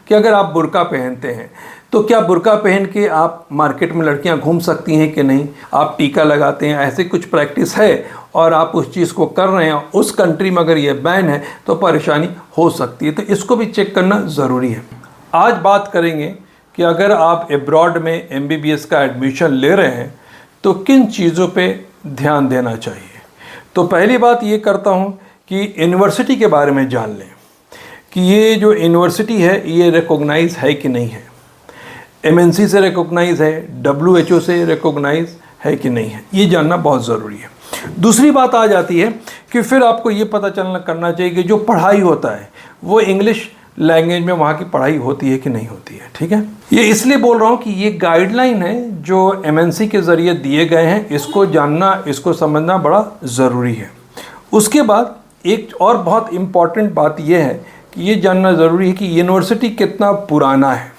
कि अगर आप बुर्का पहनते हैं तो क्या बुर्का पहन के आप मार्केट में लड़कियां घूम सकती हैं कि नहीं। आप टीका लगाते हैं, ऐसे कुछ प्रैक्टिस है और आप उस चीज़ को कर रहे हैं, उस कंट्री में अगर ये बैन है तो परेशानी हो सकती है, तो इसको भी चेक करना ज़रूरी है। आज बात करेंगे कि अगर आप एब्रॉड में MBBS का एडमिशन ले रहे हैं तो किन चीज़ों पे ध्यान देना चाहिए। तो पहली बात ये करता हूँ कि यूनिवर्सिटी के बारे में जान लें कि ये जो यूनिवर्सिटी है ये रिकॉग्नाइज है कि नहीं है, MNC से रिकॉग्नाइज है, WHO से रिकॉग्नाइज है कि नहीं है, ये जानना बहुत ज़रूरी है। दूसरी बात आ जाती है कि फिर आपको ये पता करना चाहिए कि जो पढ़ाई होता है वो इंग्लिश लैंग्वेज में वहाँ की पढ़ाई होती है कि नहीं होती है। ठीक है, ये इसलिए बोल रहा हूँ कि ये गाइडलाइन है जो MNC के ज़रिए दिए गए हैं, इसको जानना, इसको समझना बड़ा ज़रूरी है। उसके बाद एक और बहुत इम्पॉर्टेंट बात ये है कि ये जानना ज़रूरी है कि यूनिवर्सिटी कितना पुराना है,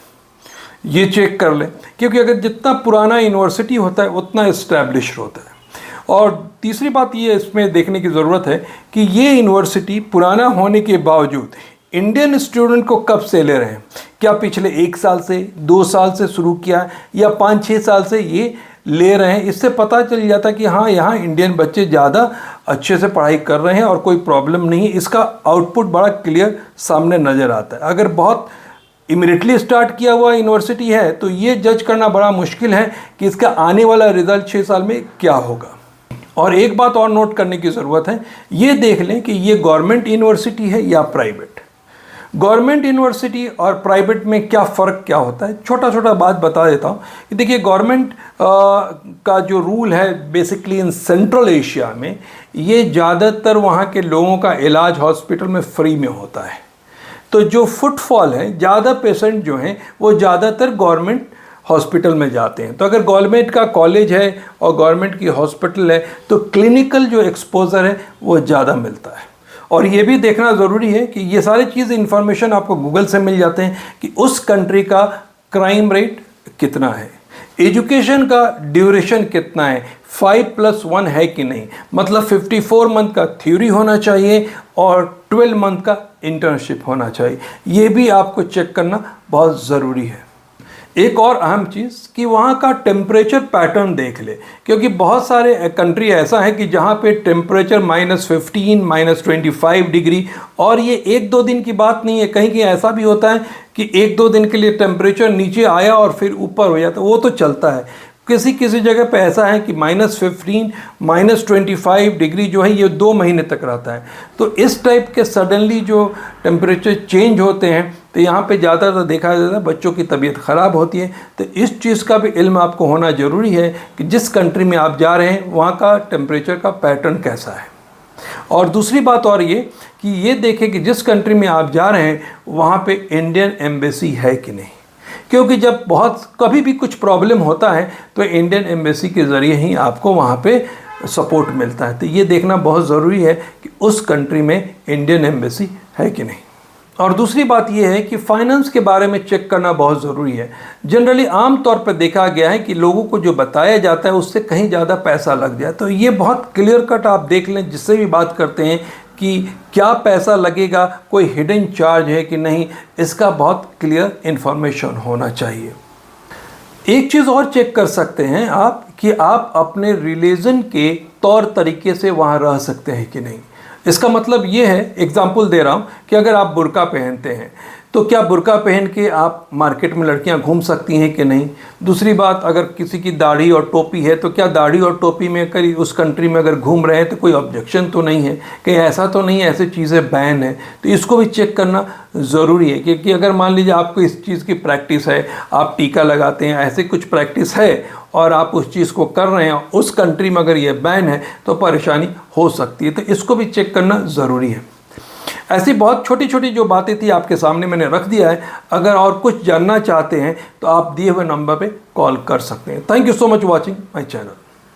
ये चेक कर लें, क्योंकि अगर जितना पुराना यूनिवर्सिटी होता है उतना इस्टेब्लिश होता है। और तीसरी बात ये इसमें देखने की ज़रूरत है कि ये यूनिवर्सिटी पुराना होने के बावजूद इंडियन स्टूडेंट को कब से ले रहे हैं, क्या पिछले 1 साल से 2 साल से शुरू किया या 5-6 साल से ये ले रहे हैं। इससे पता चल जाता है कि हाँ, यहाँ इंडियन बच्चे ज़्यादा अच्छे से पढ़ाई कर रहे हैं और कोई प्रॉब्लम नहीं है। इसका आउटपुट बड़ा क्लियर सामने नज़र आता है। अगर बहुत इमीडिएटली स्टार्ट किया हुआ यूनिवर्सिटी है तो ये जज करना बड़ा मुश्किल है कि इसका आने वाला रिज़ल्ट 6 साल में क्या होगा। और एक बात और नोट करने की ज़रूरत है, ये देख लें कि ये गवर्नमेंट यूनिवर्सिटी है या प्राइवेट। गवर्नमेंट यूनिवर्सिटी और प्राइवेट में क्या फ़र्क क्या होता है, छोटा छोटा बात बता देता हूँ कि देखिए, गवर्नमेंट का जो रूल है बेसिकली इन सेंट्रल एशिया में, ये ज़्यादातर वहाँ के लोगों का इलाज हॉस्पिटल में फ्री में होता है। तो जो फुटफॉल है, ज़्यादा पेशेंट जो हैं वो ज़्यादातर गवर्नमेंट हॉस्पिटल में जाते हैं। तो अगर गवर्नमेंट का कॉलेज है और गवर्नमेंट की हॉस्पिटल है तो क्लिनिकल जो एक्सपोजर है वो ज़्यादा मिलता है। और ये भी देखना ज़रूरी है कि ये सारी चीज़ इन्फॉर्मेशन आपको गूगल से मिल जाते हैं कि उस कंट्री का क्राइम रेट कितना है, एजुकेशन का ड्यूरेशन कितना है, 5+1 है कि नहीं, मतलब 54 मंथ का थ्योरी होना चाहिए और 12 मंथ का इंटर्नशिप होना चाहिए। ये भी आपको चेक करना बहुत ज़रूरी है। एक और अहम चीज़ कि वहाँ का टेम्परेचर पैटर्न देख ले, क्योंकि बहुत सारे कंट्री ऐसा है कि जहाँ पे टेम्परेचर -15, -25 डिग्री, और ये 1-2 दिन की बात नहीं है। कहीं कहीं ऐसा भी होता है कि 1-2 दिन के लिए टेम्परेचर नीचे आया और फिर ऊपर हो जाता है, वो तो चलता है। किसी किसी जगह पे ऐसा है कि -15, -25 डिग्री जो है ये 2 महीने तक रहता है। तो इस टाइप के सडनली जो टेम्परेचर चेंज होते हैं तो यहाँ पे ज़्यादातर देखा जाता है बच्चों की तबीयत ख़राब होती है। तो इस चीज़ का भी इल्म आपको होना ज़रूरी है कि जिस कंट्री में आप जा रहे हैं वहाँ का टेम्परेचर का पैटर्न कैसा है। और दूसरी बात और ये कि ये देखें कि जिस कंट्री में आप जा रहे हैं वहाँ पे इंडियन एम्बेसी है कि नहीं, क्योंकि जब बहुत कभी भी कुछ प्रॉब्लम होता है तो इंडियन एम्बेसी के ज़रिए ही आपको वहाँ पे सपोर्ट मिलता है। तो ये देखना बहुत ज़रूरी है कि उस कंट्री में इंडियन एम्बेसी है कि नहीं। और दूसरी बात ये है कि फाइनेंस के बारे में चेक करना बहुत ज़रूरी है। जनरली आम तौर पर देखा गया है कि लोगों को जो बताया जाता है उससे कहीं ज़्यादा पैसा लग जाए। तो ये बहुत क्लियर कट आप देख लें, जिससे भी बात करते हैं कि क्या पैसा लगेगा, कोई हिडन चार्ज है कि नहीं, इसका बहुत क्लियर इन्फॉर्मेशन होना चाहिए। एक चीज़ और चेक कर सकते हैं आप कि आप अपने रिलीजन के तौर तरीके से वहाँ रह सकते हैं कि नहीं। इसका मतलब ये है, एग्जाम्पल दे रहा हूँ कि अगर आप बुर्का पहनते हैं तो क्या बुर्का पहन के आप मार्केट में लड़कियां घूम सकती हैं कि नहीं। दूसरी बात, अगर किसी की दाढ़ी और टोपी है तो क्या दाढ़ी और टोपी में कहीं उस कंट्री में अगर घूम रहे हैं तो कोई ऑब्जेक्शन तो नहीं है, कहीं ऐसा तो नहीं है ऐसी चीज़ें बैन है। तो इसको भी चेक करना ज़रूरी है, क्योंकि अगर मान लीजिए आपको इस चीज़ की प्रैक्टिस है, आप टीका लगाते हैं, ऐसे कुछ प्रैक्टिस है और आप उस चीज़ को कर रहे हैं, उस कंट्री में अगर ये बैन है तो परेशानी हो सकती है। तो इसको भी चेक करना ज़रूरी है। ऐसी बहुत छोटी छोटी जो बातें थी आपके सामने मैंने रख दिया है। अगर और कुछ जानना चाहते हैं तो आप दिए हुए नंबर पे कॉल कर सकते हैं। Thank you so much watching my channel.